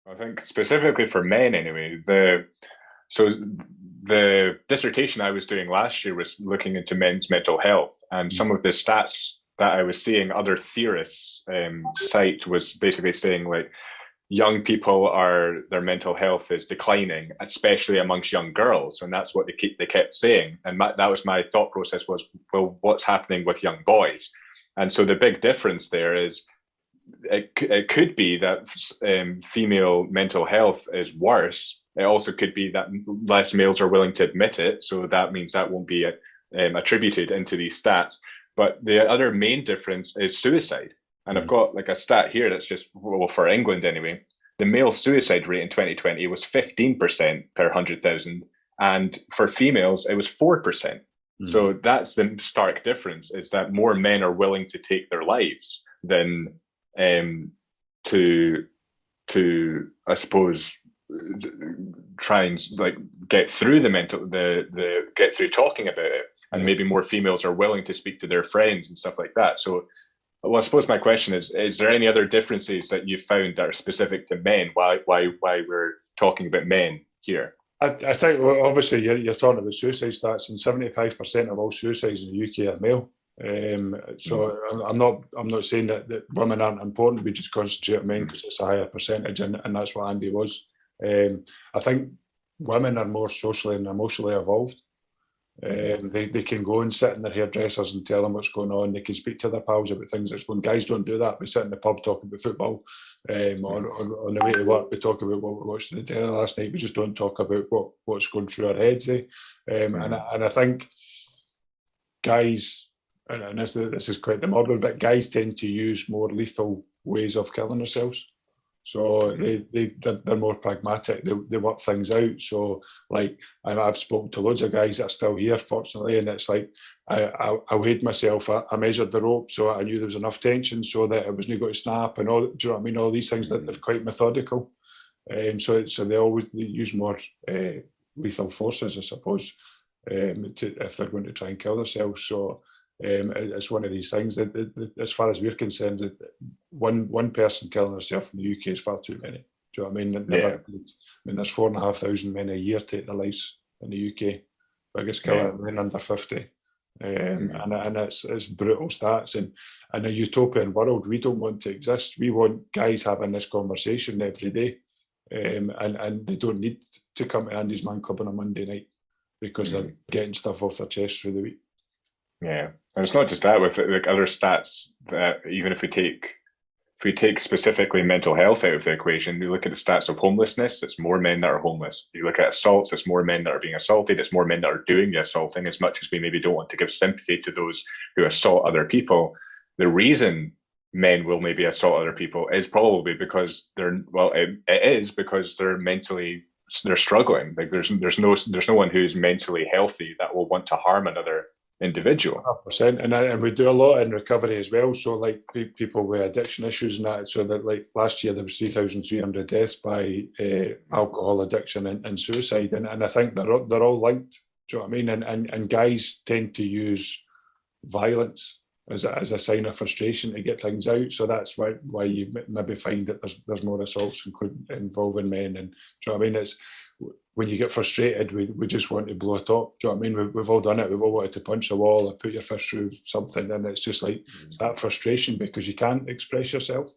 I think specifically for men anyway, so the dissertation I was doing last year was looking into men's mental health, and some of the stats that I was seeing other theorists cite was basically saying like young people are their mental health is declining, especially amongst young girls, and that's what they kept saying. And that was my thought process was, well, what's happening with young boys? And so the big difference there is it could be that female mental health is worse. It also could be that less males are willing to admit it, so that means that won't be attributed into these stats. But the other main difference is suicide. And I've got like a stat here that's just, well, for England anyway, the male suicide rate in 2020 was 15% per 100,000. And for females, it was 4%. So that's the stark difference, is that more men are willing to take their lives than um, to I suppose try and like get through the get through talking about it, and maybe more females are willing to speak to their friends and stuff like that. So, well, I suppose my question is there any other differences that you've found that are specific to men? Why we're talking about men here? I think, well, obviously you're talking about suicide stats, and 75% of all suicides in the UK are male. So I'm not saying that women aren't important. We just concentrate on men because it's a higher percentage, and that's what Andy was. I think women are more socially and emotionally evolved. They can go and sit in their hairdressers and tell them what's going on. They can speak to their pals about things that's going. Guys don't do that. We sit in the pub talking about football. On the way to work, we talk about what we watched in the telly last night. We just don't talk about what's going through our heads. And I think guys, and this is quite the model, but guys tend to use more lethal ways of killing themselves. So they're more pragmatic. They work things out. So like I've spoken to loads of guys that are still here, fortunately, and it's like I weighed myself. I measured the rope, so I knew there was enough tension so that it wasn't going to snap. And all, do you know what I mean? All these things that they're quite methodical. So they use more lethal forces, I suppose, if they're going to try and kill themselves. So. It's one of these things that, as far as we're concerned, that one person killing herself in the UK is far too many. Do you know what I mean? Yeah. I mean, there's 4,500 men a year take their lives in the UK. Biggest killer of men under 50. And it's brutal stats. And in a utopian world, we don't want to exist. We want guys having this conversation every day. And they don't need to come to Andy's Man Club on a Monday night because they're getting stuff off their chest through the week. Yeah, and it's not just that. With like other stats, that even if we take specifically mental health out of the equation, you look at the stats of homelessness, it's more men that are homeless. You look at assaults, it's more men that are being assaulted, it's more men that are doing the assaulting. As much as we maybe don't want to give sympathy to those who assault other people, the reason men will maybe assault other people is probably because it is because they're struggling. Like there's no one who's mentally healthy that will want to harm another individual. 100%. And we do a lot in recovery as well. So like people with addiction issues and that. So that like last year there was 3,300 deaths by alcohol addiction and suicide. And I think they're all linked. Do you know what I mean? And guys tend to use violence as a sign of frustration to get things out. So that's why you maybe find that there's more assaults involving men. And do you know what I mean? It's when you get frustrated, we just want to blow it up. Do you know what I mean? We've all done it. We've all wanted to punch a wall or put your fist through something, and it's just like it's that frustration because you can't express yourself.